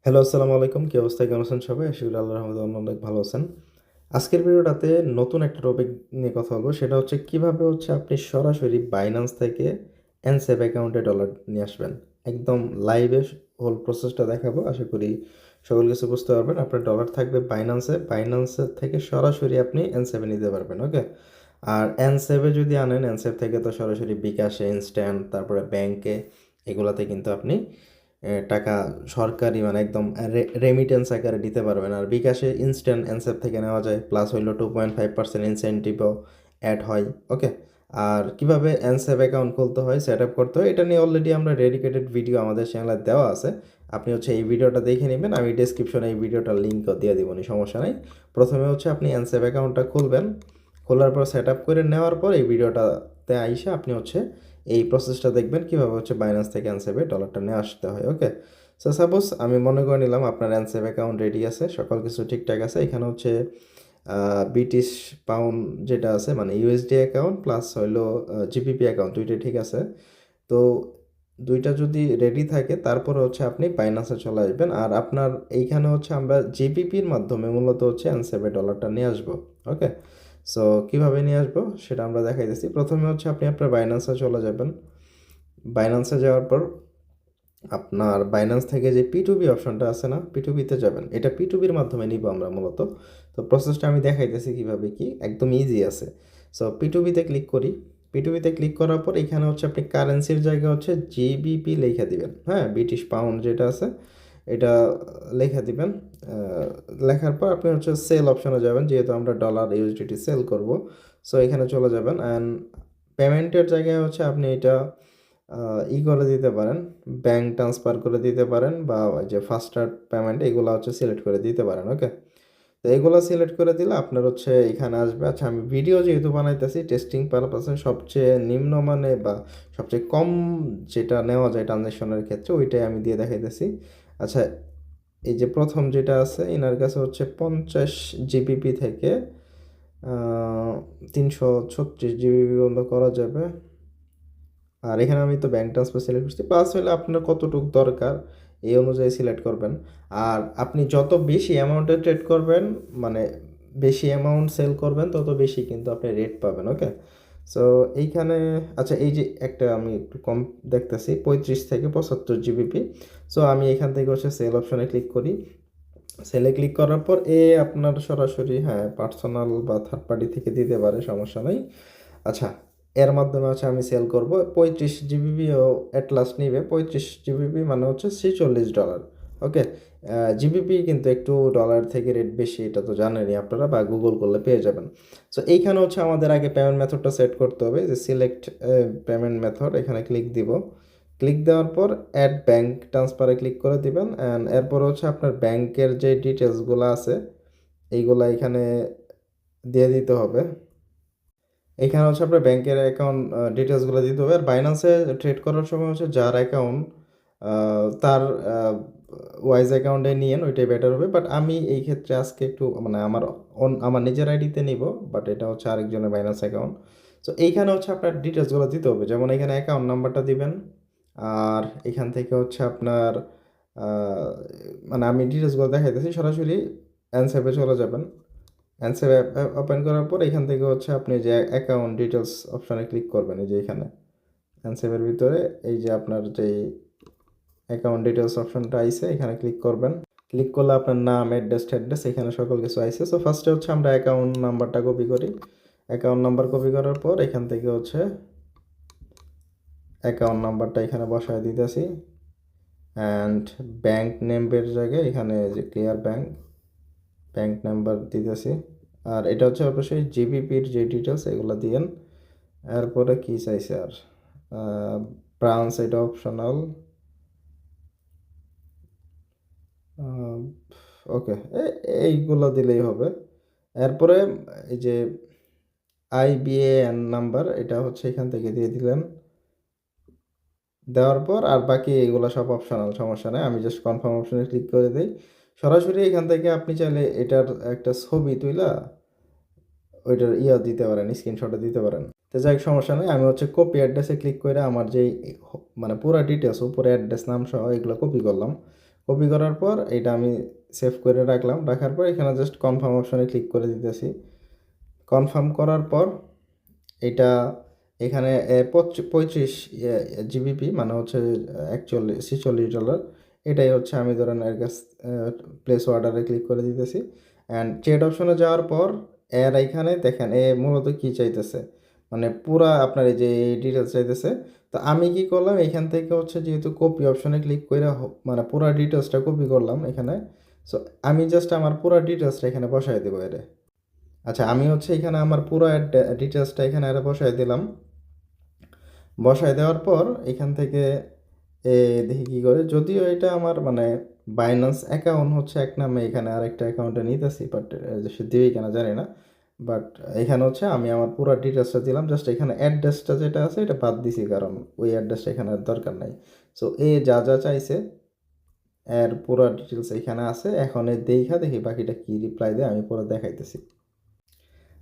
Hello, আসসালামু আলাইকুম। কি অবস্থা? কেমন আছেন সবাই? আশা করি আল্লাহর রহমতে অনেক ভালো আছেন। আজকের ভিডিওটাতে নতুন একটা টপিক নিয়ে কথা বলবো। সেটা হচ্ছে কিভাবে আপনি সরাসরি Binance থেকে এনসেভ অ্যাকাউন্টে ডলার নিয়ে আসবেন। একদম লাইভে হোল প্রসেসটা দেখাবো। আশা করি সকল কিছু বুঝতে পারবেন। আপনার ডলার থাকবে Binance থেকে সরাসরি আপনি এনসেভে নিতে পারবেন। ওকে? আর এনসেভে যদি আনেন, এনসেভ থেকে তো সরাসরি বিকাশে, ইনস্ট্যান্ট, তারপরে ব্যাংকে এগুলাতে কিন্তু আপনি টাকা সরকারি মানে একদম রেমিটেন্স আকারে দিতে পারবেন। আর বিকাশে ইনস্ট্যান্ট এনসেভ থেকে নেওয়া যায়, প্লাস হইলো 2.5% ইনসেন্টিভও অ্যাড হয়। ওকে? আর কিভাবে এনসেভ অ্যাকাউন্ট খুলতে হয়, সেট আপ করতে হয়, এটা নিয়ে অলরেডি আমরা ডেডিকেটেড ভিডিও আমাদের চ্যানেলে দেওয়া আছে। আপনি এই ভিডিওটা দেখে নেবেন। আমি ডেসক্রিপশনে এই ভিডিওটার লিঙ্কও দিয়ে দিব, সমস্যা নাই। প্রথমে আপনি এনসেভ অ্যাকাউন্টটা খুলবেন। খোলার পর সেট আপ করে নেওয়ার পর এই ভিডিওটাতে আইসা আপনি এই প্রসেসটা দেখবেন কিভাবে বাইন্যান্স থেকে এনসেভে ডলারটা নিয়ে আসতে হয়। ওকে? সো সাপোজ আমি মনে করে নিলাম আপনার এনসেভ অ্যাকাউন্ট রেডি আছে, সকল কিছু ঠিকঠাক আছে। এখানে ব্রিটিশ পাউন্ড যেটা আছে মানে ইউএসডি অ্যাকাউন্ট প্লাস হইলো জিপিপি অ্যাকাউন্ট, দুইটাই ঠিক আছে। তো দুইটা যদি রেডি থাকে তারপরে আপনি বাইন্যান্সে চলে আসবেন। আর আপনার এইখানে আমরা জিপিপির মাধ্যমে মূলত এনসেভে ডলারটা নিয়ে আসবো। ওকে? সো কীভাবে নিয়ে আসবো সেটা আমরা দেখাইতেছি। প্রথমে আপনি আপনার বাইন্যান্সে চলে যাবেন। বাইন্যান্সে যাওয়ার পর আপনার বাইন্যান্স থেকে যে P2B অপশনটা আছে না, P2Bতে যাবেন। এটা P2Bর মাধ্যমে নিব আমরা মূলত। তো প্রসেসটা আমি দেখাইতেছি কীভাবে কি, একদম ইজি আছে। সো P2Bতে ক্লিক করি। P2Bতে ক্লিক করার পর এখানে আপনি কারেন্সির জায়গায় জিবিপি লেখা দিবেন। হ্যাঁ, ব্রিটিশ পাউন্ড যেটা আছে এটা লেখা দিবেন। লেখার পর আপনি সেল অপশনে যাবেন, যেহেতু আমরা ডলার ইউএসডিটি সেল করব। সো এখানে চলে যাবেন অ্যান্ড পেমেন্টের জায়গায় আপনি এটা করে দিতে পারেন, ব্যাঙ্ক ট্রান্সফার করে দিতে পারেন, বা ওই যে ফাস্টার পেমেন্ট এগুলো সিলেক্ট করে দিতে পারেন। ওকে? তো এগুলো সিলেক্ট করে দিলে আপনার এখানে আসবে। আচ্ছা, আমি ভিডিও যেহেতু বানাইতেছি টেস্টিং পারপাসে, সবচেয়ে নিম্নমানে বা সবচেয়ে কম যেটা নেওয়া যায় ট্রানজ্যাকশনের ক্ষেত্রে ওইটাই আমি দিয়ে দেখাইতেছি। আচ্ছা, এই যে প্রথম যেটা আছে এনার কাছে 50 জিবিপি থেকে 336 জিবিপি পর্যন্ত করা যাবে। আর এখানে আমি তো ব্যাঙ্ক ট্রান্সফার সিলেক্ট করছি, প্লাস হলে আপনার কতটুকু দরকার এই অনুযায়ী সিলেক্ট করবেন। আর আপনি যত বেশি অ্যামাউন্টে ট্রেড করবেন, মানে বেশি অ্যামাউন্ট সেল করবেন, তত বেশি কিন্তু আপনি রেট পাবেন। ওকে? সো এইখানে আচ্ছা, এই যে একটা আমি একটু কম দেখতেছি 35 থেকে 75 জিবিপি। সো আমি এখান থেকে সেল অপশনে ক্লিক করি। সেলে ক্লিক করার পর আপনার সরাসরি, হ্যাঁ, পার্সোনাল বা থার্ড পার্টি থেকে দিতে পারে, সমস্যা নেই। আচ্ছা, এর মাধ্যমে আমি সেল করব 35 জিবিপি ও অ্যাট লাস্ট নিবে 35 জিবিপি, মানে $46। ওকে? জিবিপি কিন্তু একটু ডলার থেকে রেট বেশি, এটা তো জানেনই আপনারা, বা গুগল করলে পেয়ে যাবেন। সো এইখানে আমাদের আগে পেমেন্ট মেথডটা সেট করতে হবে, যে সিলেক্ট পেমেন্ট মেথড, এখানে ক্লিক দিব। ক্লিক দেওয়ার পর অ্যাড ব্যাঙ্ক ট্রান্সফারে ক্লিক করে দিবেন অ্যান্ড এরপর আপনার ব্যাংকের যে ডিটেলসগুলো আছে এইগুলা এখানে দিয়ে দিতে হবে। এখানে আপনার ব্যাংকের অ্যাকাউন্ট ডিটেলসগুলো দিতে হবে। আর বাইন্যান্সে ট্রেড করার সময় যার অ্যাকাউন্ট তার ওয়াইজ অ্যাকাউন্টে নিয়েন, ওইটাই বেটার হবে। বাট আমি এই ক্ষেত্রে আজকে একটু মানে আমার নিজের আইডিতে নিব, বাট এটা আরেকজনের বাইন্যান্স অ্যাকাউন্ট। সো এইখানে আপনার ডিটেলসগুলো দিতে হবে, যেমন এখানে অ্যাকাউন্ট নাম্বারটা দিবেন। আর এখান থেকে আপনার মানে আমি ডিটেলসগুলো দেখাইতেছি, সরাসরি অ্যানসেপে চলে যাবেন। অ্যানসেপ অ্যাপ ওপেন করার পর এখান থেকে আপনি যে অ্যাকাউন্ট ডিটেলস অপশানে ক্লিক করবেন, এই যে এখানে অ্যানসেপের ভিতরে এই যে আপনার যেই অ্যাকাউন্ট ডিটেলস অপশনটা আইছে এখানে ক্লিক করবেন। ক্লিক করলে আপনার নাম, অ্যাড্রেস এখানে সকল কিছু আইছে। সো ফার্স্টে আমরা অ্যাকাউন্ট নাম্বারটা কপি করি। অ্যাকাউন্ট নাম্বার কপি করার পর এখান থেকে অ্যাকাউন্ট নাম্বারটা এখানে বসায় দিতেছি অ্যান্ড ব্যাঙ্ক নেমের জায়গায় এখানে যে ক্লিয়ার ব্যাঙ্ক নাম্বার দিতেছি। আর এটা অবশ্যই জিবিপির যে ডিটেলস এগুলো দিয়েন। এরপরে কি চাইছে আর ব্রাঞ্চ, এটা অপশনাল। ওকে, এইগুলো দিলেই হবে। এরপরে এই যে আইবিএএন নাম্বার, এটা এখান থেকে দিয়ে দিলেন। দেওয়ার পর আর বাকি এগুলো সব অপশনাল, সমস্যা নেই। আমি জাস্ট কনফার্ম অপশনে ক্লিক করে দিই। সরাসরি এখান থেকে আপনি চাইলে এটার একটা ছবি তুইলা ওইটার দিতে পারেন, স্ক্রিনশটও দিতে পারেন। তো যাই হোক, সমস্যা নেই। আমি কপি অ্যাড্রেসে ক্লিক করে আমার যেই মানে পুরো ডিটেলস উপরে অ্যাড্রেস, নাম সহ এগুলো কপি করলাম। কপি করার পর এটা আমি সেভ করে রাখলাম, রাখার পর এখানে জাস্ট কনফার্ম অপশনে ক্লিক করে দিতেছি। কনফার্ম করার পর এটা এখানে 35 জিবিপি মানে হচ্ছে $46, এটাই হচ্ছে আমি ধরেন এর কাছ প্লেস অর্ডারে ক্লিক করে দিতেছি। অ্যান্ড চেট অপশনে যাওয়ার পর এর এখানে দেখেন মূলত কী চাইতেছে, মানে পুরা আপনার এই যে ডিটেলস চাইতেছে। তো আমি কি করলাম, এখান থেকে হচ্ছে যেহেতু কপি অপশনে ক্লিক করে মানে পুরা ডিটেলসটা কপি করলাম এখানে। সো আমি জাস্ট আমার পুরা ডিটেলসটা এখানে বসাই দেবো এর। আচ্ছা, আমি হচ্ছে এখানে আমার পুরো ডিটেলসটা এখানে আরে বসাই দিলাম। বসাই দেওয়ার পর এখান থেকে দেখি কী করে, যদিও এটা আমার মানে বাইন্যান্স অ্যাকাউন্ট হচ্ছে এক নামে, এখানে আরেকটা অ্যাকাউন্টে নিতেছি, বাট সে দিবেই কেনা জানি না। বাট এখানে হচ্ছে আমি আমার পুরো ডিটেলসটা দিলাম, জাস্ট এখানে অ্যাড্রেসটা যেটা আছে এটা বাদ দিছি, কারণ ওই অ্যাড্রেসটা এখানে আর দরকার নাই। সো যা যা চাইছে এর পুরো ডিটেলস এখানে আছে। এখন দেখা দেখি বাকিটা কী রিপ্লাই দেয়, আমি পুরো দেখাইতেছি।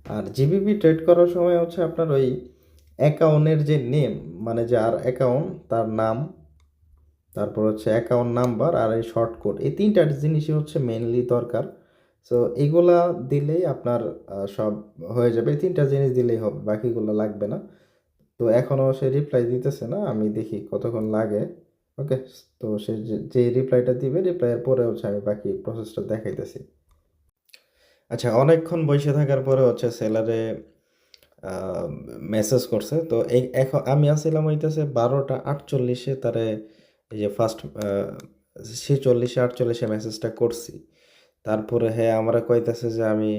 আর জিবিপি ট্রেড করার সময় হচ্ছে আপনার ওই অ্যাকাউন্টের যে নেম, মানে যার অ্যাকাউন্ট তার নাম, তারপর হচ্ছে অ্যাকাউন্ট নাম্বার আর এই শর্ট কোড, এই তিনটা জিনিসই হচ্ছে মেনলি দরকার। সো এগুলা দিলেই আপনার সব হয়ে যাবে, এই তিনটা জিনিস দিলেই হবে, বাকিগুলো লাগবে না। তো এখনও সে রিপ্লাই দিতেছে না, আমি দেখি কতক্ষণ লাগে। ওকে, তো সে যে রিপ্লাইটা দিবে, রিপ্লাইয়ের পরে হচ্ছে আমি বাকি প্রসেসটা দেখাইতেছি। আচ্ছা, অনেকক্ষণ বসে থাকার পরে হচ্ছে সেলারে মেসেজ করছে। তো এখন আমি আসছিলাম হইতেছে 12:48 তারে এই যে ফার্স্ট 46-48 মেসেজটা করছি। তারপরে হ্যাঁ আমরা কইতেছে যে আমি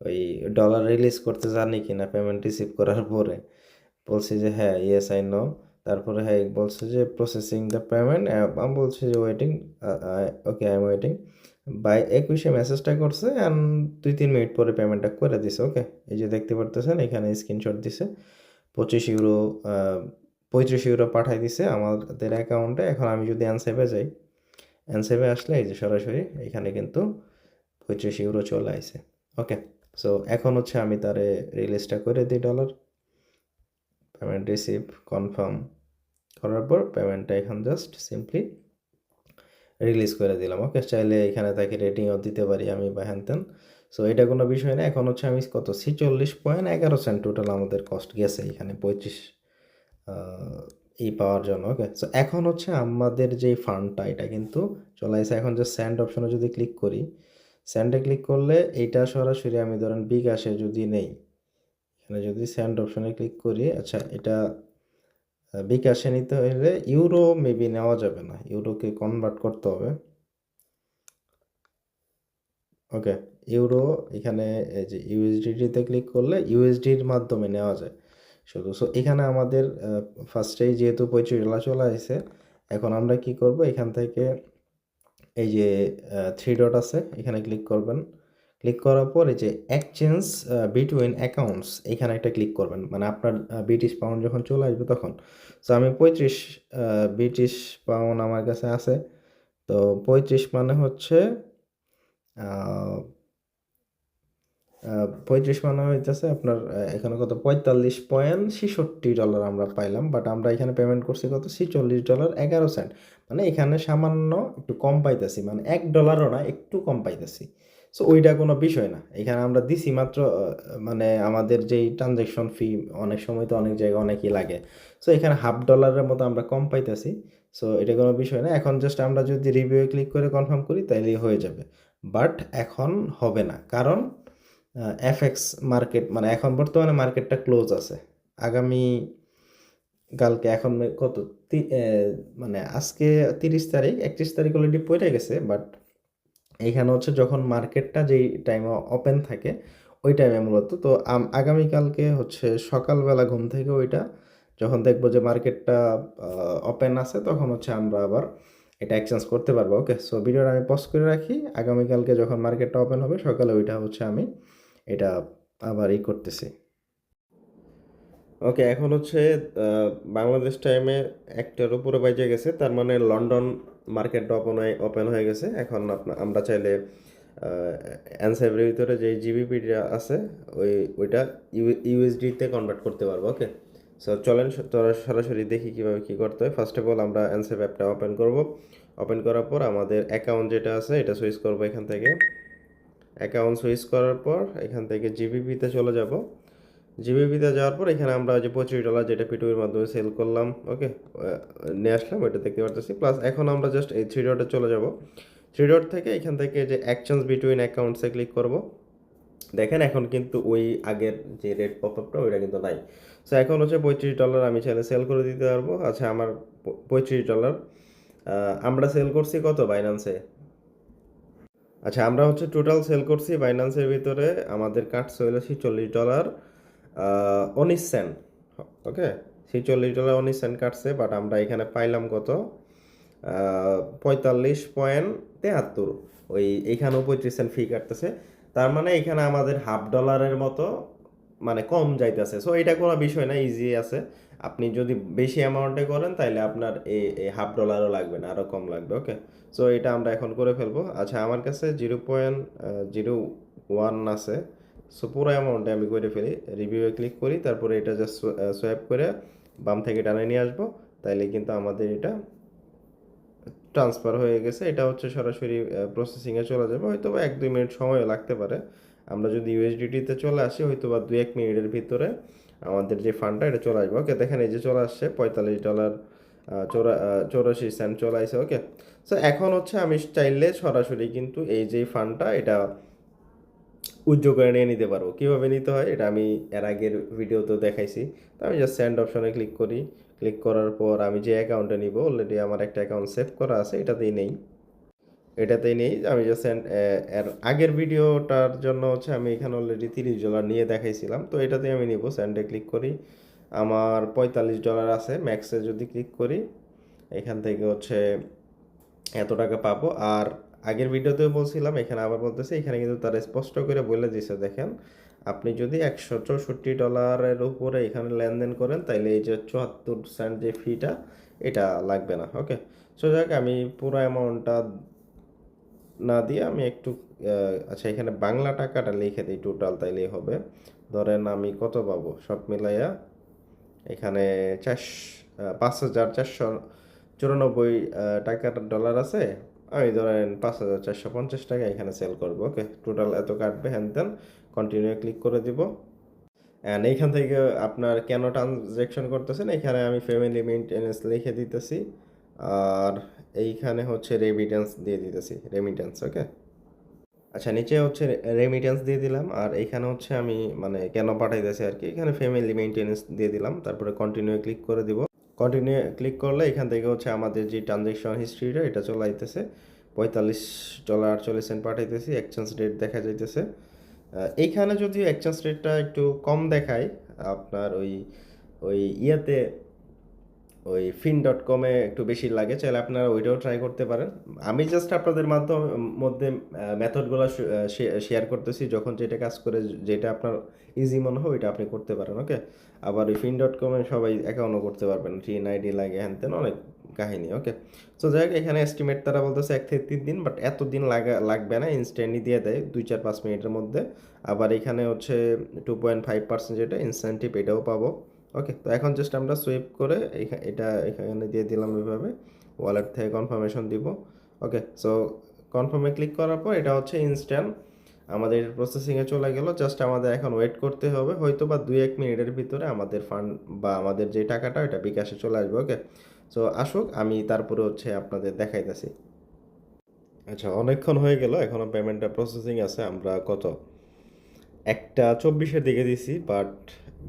ওই ডলার রিলিজ করতে জানি কিনা পেমেন্ট রিসিভ করার পরে। বলছি যে হ্যাঁ, ইয়েস আই নো। তারপরে হ্যাঁ বলছে যে প্রসেসিং দ্য পেমেন্ট, আমি বলছি যে waiting, okay I am waiting. 21 মেসেজটা করছে অ্যান্ড 2-3 মিনিট পরে পেমেন্টটা করে দিছে। ওকে, এই যে দেখতে পারতেছেন এখানে স্ক্রিনশট দিছে, 25 ইউরো 35 ইউরো পাঠাই দিছে আমাদের অ্যাকাউন্টে। এখন আমি যদি অ্যানসেভে যাই, অ্যানসেভে আসলে এই যে সরাসরি এখানে কিন্তু 35 ইউরো চলে আসে। ওকে, সো এখন হচ্ছে আমি তারে রিলিজটা করে দিই ডলার। পেমেন্ট রিসিভ কনফার্ম করার পর পেমেন্টটা এখন জাস্ট সিম্পলি রিলিজ করে দিলাম। ওকে, চাইলে এখানে তাকে রেটিংও দিতে পারি আমি বা হ্যান। সো এটা কোনো বিষয় না। এখন হচ্ছে আমি কত 46.11 টোটাল আমাদের কস্ট গেছে এখানে 35 এই পাওয়ার জন্য। ওকে, সো এখন হচ্ছে আমাদের যে ফান্ডটা এটা কিন্তু চলে আসে। এখন যে স্যান্ড অপশনে যদি ক্লিক করি, স্যান্ডে ক্লিক করলে এইটা সরাসরি আমি ধরেন বিকাশে যদি নেই, এখানে যদি স্যান্ড অপশনে ক্লিক করি, আচ্ছা এটা বিকাশে নিতে হলে ইউরো মেবি নেওয়া যাবে না, ইউরোকে কনভার্ট করতে হবে। ওকে, ইউরো এখানে এই যে ইউএসডিটিতে ক্লিক করলে ইউএসডির মাধ্যমে নেওয়া যায় শুধু। সো এখানে আমাদের ফার্স্টেই যেহেতু $25 চলে আসছে, এখন আমরা কি করব, এখান থেকে এই যে 3 ডট আছে এখানে ক্লিক করবেন। ক্লিক করার পর এই যে এক্সচেঞ্জ বিটুইন অ্যাকাউন্টস, এখানে একটা ক্লিক করবেন, মানে আপনার ব্রিটিশ পাউন্ড যখন চলে আসবে তখন। সো আমি 35 ব্রিটিশ পাউন্ড আমার কাছে আছে। তো 35 মানে হচ্ছে 35 মানে হইতেছে আপনার এখানে কত $45.66 আমরা পাইলাম। বাট আমরা এখানে পেমেন্ট করছি কত $46.11, মানে এখানে সামান্য একটু কম পাইতেছি, মানে $1ও না, একটু কম পাইতেছি। সো ওইটা কোনো বিষয় না, এখানে আমরা দিছি মাত্র মানে আমাদের যেই ট্রানজ্যাকশন ফি অনেক সময় তো অনেক জায়গায় অনেকই লাগে। সো এখানে $0.50 মতো আমরা কম পাইতেছি। সো এটা কোনো বিষয় না। এখন জাস্ট আমরা যদি রিভিউয়ে ক্লিক করে কনফার্ম করি তাইলেই হয়ে যাবে। বাট এখন হবে না, কারণ এফএক্স মার্কেট মানে এখন বর্তমানে মার্কেটটা ক্লোজ আছে। আগামী কালকে এখন কত মানে আজকে 30 তারিখ, 31 তারিখ অলরেডি পড়ে গেছে। বাট এইখানে হচ্ছে যখন মার্কেটটা যেই টাইমে ওপেন থাকে ওই টাইমে মূলত, তো আগামীকালকে হচ্ছে সকালবেলা ঘুম থেকে ওইটা যখন দেখবো যে মার্কেটটা ওপেন আছে, তখন হচ্ছে আমরা আবার এটা এক্সচেঞ্জ করতে পারবো। ওকে, সো ভিডিওটা আমি পজ করে রাখি, আগামীকালকে যখন মার্কেটটা ওপেন হবে সকালে ওইটা হচ্ছে আমি এটা আবার করতেছি। ওকে, এখন হচ্ছে বাংলাদেশ টাইমে 1টার উপরে বাজে গেছে, তার মানে লন্ডন মার্কেটটা ওপেন হয়ে গেছে। এখন আমরা চাইলে অ্যানসেভের ভিতরে যে জিবিপিটা আছে ওইটা ইউএসডিতে কনভার্ট করতে পারবো। ওকে, সো চলেন সরাসরি দেখি কীভাবে কী করতে হয়। ফার্স্ট অফ অল আমরা অ্যানসেপ অ্যাপটা ওপেন করব। ওপেন করার পর আমাদের অ্যাকাউন্ট যেটা আছে এটা সুইচ করব এখান থেকে। অ্যাকাউন্ট সুইচ করার পর এখান থেকে জিবিপিতে চলে যাব। জিবিপিতে যাওয়ার পর এখানে আমরা যে $25 যেটা পিটুপির মাধ্যমে সেল করলাম, ওকে, নিয়ে আসলাম, এটা দেখতে পারতেছি। প্লাস এখন আমরা জাস্ট এই 3 ডটে চলে যাব। 3 ডট থেকে এখান থেকে যে এক্সচেঞ্জ বিটুইন অ্যাকাউন্টসে ক্লিক করব। দেখেন এখন কিন্তু ওই আগের যে রেট পপআপটা ওইটা কিন্তু নাই। সো এখন হচ্ছে $35 আমি চাইলে সেল করে দিতে পারবো। আচ্ছা, আমার $35 আমরা সেল করছি কত বাইন্যান্সে? আচ্ছা, আমরা হচ্ছে টোটাল সেল করছি বাইন্যান্সের ভিতরে, আমাদের কাটছে হলো $46 $19। ওকে, $46 কাটছে, বাট আমরা এখানে পাইলাম কত? 45.73। ওই এখানেও 35 ফি কাটতেছে। তার মানে এখানে আমাদের $0.50 মতো মানে কম যাইতেছে। সো এটা কোনো বিষয় না, ইজি আছে। আপনি যদি বেশি অ্যামাউন্টে করেন তাহলে আপনার এই $0.50 লাগবে না, আরও কম লাগবে। ওকে, সো এটা আমরা এখন করে ফেলবো। আচ্ছা, আমার কাছে 0.01 আছে। সো পুরো অ্যামাউন্টে আমি করে ফেলি, রিভিউয়ে ক্লিক করি, তারপরে এটা জাস্ট সোয়াইপ করে বাম থেকে ডানে নিয়ে আসবো, তাইলে কিন্তু আমাদের এটা ট্রান্সফার হয়ে গেছে। এটা হচ্ছে সরাসরি প্রসেসিংয়ে চলে যাবে, হয়তো বা 1-2 মিনিট সময়ও লাগতে পারে। আমরা যদি ইউএসডিটিতে চলে আসি হয়তো বা 2-1 মিনিটের ভিতরে আমাদের যে ফান্ডটা এটা চলে আসবে। ওকে, দেখেন এই যে চলে আসছে $45 84 সেন্ট চলে আসছে। ওকে, সো এখন হচ্ছে আমি চাইলে সরাসরি কিন্তু এই যে ফান্ডটা এটা উইথড্র করে নিয়ে নিতে পারবো। কীভাবে নিতে হয় এটা আমি এর আগের ভিডিওতেও দেখাইছি। তো আমি জাস্ট সেন্ড অপশনে ক্লিক করি। ক্লিক করার পর আমি যে অ্যাকাউন্টে নিব, অলরেডি আমার একটা অ্যাকাউন্ট সেভ করা আছে, এটাতেই নেই। আমি জাস্ট সেন্ড, এর আগের ভিডিওটার জন্য হচ্ছে আমি এখানে অলরেডি $30 নিয়ে দেখাইছিলাম, তো এটাতেই আমি নিব। সেন্ডে ক্লিক করি, আমার $45 আছে। ম্যাক্সে যদি ক্লিক করি এখান থেকে হচ্ছে এত টাকা পাবো। আর আগের ভিডিওতেও বলছিলাম, এখানে আবার বলতেছে, এখানে কিন্তু তারা স্পষ্ট করে বলে দিয়েছে, দেখেন আপনি যদি $164 উপরে এখানে লেনদেন করেন তাইলে এই যে 74 সেন্ট যে ফিটা এটা লাগবে না। ওকে, সো যাক আমি পুরো অ্যামাউন্টটা না দিয়ে আমি একটু আচ্ছা এখানে বাংলা টাকাটা লিখে দিই টোটাল, তাইলেই হবে। ধরেন আমি কত পাবো সব মিলাইয়া, এখানে 5,494 টাকার ডলার আছে। আমি ধরেন 5,450 টাকা এখানে সেল করবো। ওকে, টোটাল এত কাটবে, হ্যান ত্যান, কন্টিনিউ ক্লিক করে দিব। অ্যান্ড এইখান থেকে আপনার কেন ট্রানজ্যাকশন করতেছেন এখানে আমি ফ্যামিলি মেইনটেনেন্স লিখে দিতেছি, আর এইখানে হচ্ছে রেমিটেন্স দিয়ে দিতেছি, রেমিটেন্স। ওকে, আচ্ছা নিচে হচ্ছে রেমিটেন্স দিয়ে দিলাম, আর এইখানে হচ্ছে আমি মানে কেন পাঠাইতেছি আর কি, এখানে ফ্যামিলি মেইনটেনেন্স দিয়ে দিলাম, তারপরে কন্টিনিউ ক্লিক করে দিব। কন্টিনিউ ক্লিক করলে এখান থেকে হচ্ছে আমাদের যে ট্রানজ্যাকশন হিস্ট্রিটা এটা চলে আইতেছে। $45.48 পাঠাইতেছি, এক্সচেঞ্জ রেট দেখা যাইতেছে। এইখানে যদি এক্সচেঞ্জ রেটটা একটু কম দেখায় আপনার ওই ওই ইয়েতে ওই fin.com-এ একটু বেশি লাগে, চাইলে আপনারা ওইটাও ট্রাই করতে পারেন। আমি জাস্ট আপনাদের মধ্যে মেথডগুলো শেয়ার করতেছি, যখন যেটা কাজ করে যেটা আপনার ইজি মনে হয় ওইটা আপনি করতে পারেন। ওকে, আবার ওই fin.com-এ সবাই অ্যাকাউন্টও করতে পারবেন, আইডি লাগে, হ্যান ত্যান অনেক কাহিনী। ওকে, সো যাই হোক, এখানে এস্টিমেট তারা বলতেছে 1 থেকে 3 দিন, বাট এত দিন লাগবে না, ইনস্ট্যান্টলি দিয়ে দেয় 2-4-5 মিনিটের মধ্যে। আবার এখানে হচ্ছে 2.5% যেটা ইনসেন্টিভ এটাও পাবো। ওকে, তো এখন জাস্ট আমরা সুইপ করে এটা এখানে দিয়ে দিলাম, এভাবে ওয়ালেট থেকে কনফার্মেশন দিব। ওকে, সো কনফার্মে ক্লিক করার পর এটা হচ্ছে ইনস্ট্যান্ট আমাদের প্রসেসিংয়ে চলে গেল। জাস্ট আমাদের এখন ওয়েট করতে হবে, হয়তো বা 2-1 মিনিটের ভিতরে আমাদের ফান্ড বা আমাদের যে টাকাটা এটা বিকাশে চলে আসবে। ওকে, সো আসুক, আমি তারপরে হচ্ছে আপনাদের দেখাইতেছি। আচ্ছা, অনেকক্ষণ হয়ে গেল, এখনও পেমেন্টটা প্রসেসিং আছে। আমরা কত 1:24-এর দিকে দিছি, বাট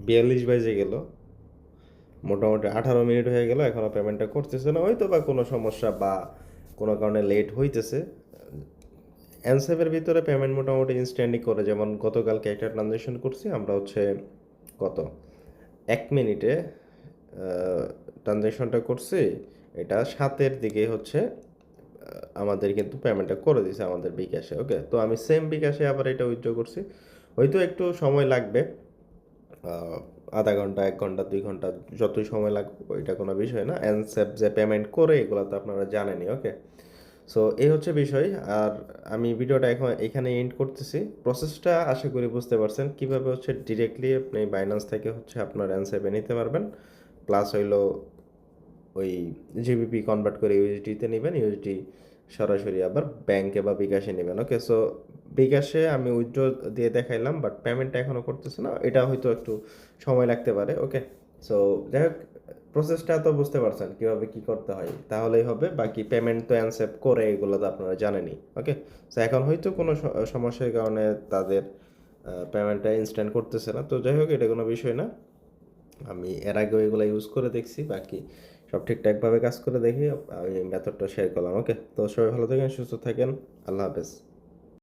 42 বেজে গেল, মোটামুটি 18 মিনিট হয়ে গেল, এখনও পেমেন্টটা করতেছে না, হয়তো বা কোনো সমস্যা বা কোনো কারণে লেট হইতেছে। অ্যানসেপের ভিতরে পেমেন্ট মোটামুটি ইনস্ট্যান্টলি করে, যেমন গতকালকে একটা ট্রানজ্যাকশন করছি আমরা হচ্ছে কত 1 মিনিটে ট্রানজ্যাকশনটা করছি, এটা 7-এর দিকে হচ্ছে আমাদের কিন্তু পেমেন্টটা করে দিছে আমাদের বিকাশে। ওকে, তো আমি সেম বিকাশে আবার এটা উইথড্র করছি, হয়তো একটু সময় লাগবে, আধা ঘন্টা 1 ঘন্টা 2 ঘন্টা যতই সময় লাগবে, ওইটা কোনো বিষয় না। অ্যানসেপ যে পেমেন্ট করে এগুলো তো আপনারা জানেনই। ওকে, সো এই হচ্ছে বিষয়। আর আমি ভিডিওটা এখন এখানে এন্ড করতেছি। প্রসেসটা আশা করি বুঝতে পারছেন। কিভাবে হচ্ছে ডিরেক্টলি আপনি বাইন্যান্স থেকে হচ্ছে আপনার এনসেপে নিতে পারবেন। প্লাস হইলো ওই জিবিপি কনভার্ট করে ইউএসডিতে নেবেন, ইউএসডি সরাসরি আবার ব্যাংকে বা বিকাশে নেবেন। ওকে, সো বিকাশে আমি উইথড্র দিয়ে দেখাইলাম, বাট পেমেন্টটা এখনও করতেছে না। এটা হয়তো একটু সময় লাগতে পারে। ওকে, সো যাই হোক, প্রসেসটা তো বুঝতে পারছেন কীভাবে কী করতে হয়, তাহলেই হবে। বাকি পেমেন্ট তো অ্যানসেপ্ট করে, এগুলো তো আপনারা জানেনই। ওকে, সো এখন হয়তো কোনো সমস্যার কারণে তাদের পেমেন্টটা ইনস্ট্যান্ট করতেছে না। তো যাই হোক, এটা কোনো বিষয় না। আমি এর আগেও এগুলো ইউজ করে দেখছি, বাকি সব ঠিকঠাকভাবে কাজ করে দেখি আমি মেথডটা শেয়ার করলাম। ওকে, তো সবাই ভালো থাকেন, সুস্থ থাকেন, আল্লাহ হাফেজ।